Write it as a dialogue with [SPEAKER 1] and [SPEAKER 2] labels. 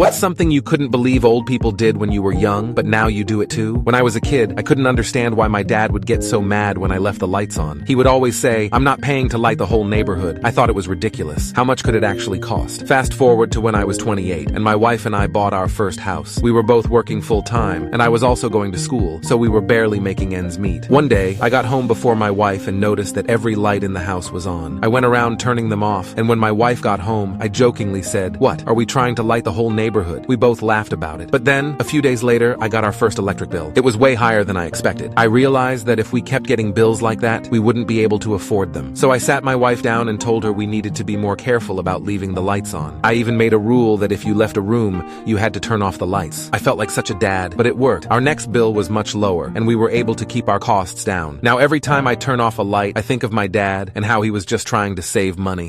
[SPEAKER 1] What's something you couldn't believe old people did when you were young, but now you do it too? When I was a kid, I couldn't understand why my dad would get so mad when I left the lights on. He would always say, "I'm not paying to light the whole neighborhood." I thought it was ridiculous. How much could it actually cost? Fast forward to when I was 28, and my wife and I bought our first house. We were both working full-time, and I was also going to school, so we were barely making ends meet. One day, I got home before my wife and noticed that every light in the house was on. I went around turning them off, and when my wife got home, I jokingly said, "What, are we trying to light the whole neighborhood?" We both laughed about it. But then, a few days later, I got our first electric bill. It was way higher than I expected. I realized that if we kept getting bills like that, we wouldn't be able to afford them. So I sat my wife down and told her we needed to be more careful about leaving the lights on. I even made a rule that if you left a room, you had to turn off the lights. I felt like such a dad, but it worked. Our next bill was much lower, and we were able to keep our costs down. Now every time I turn off a light, I think of my dad and how he was just trying to save money.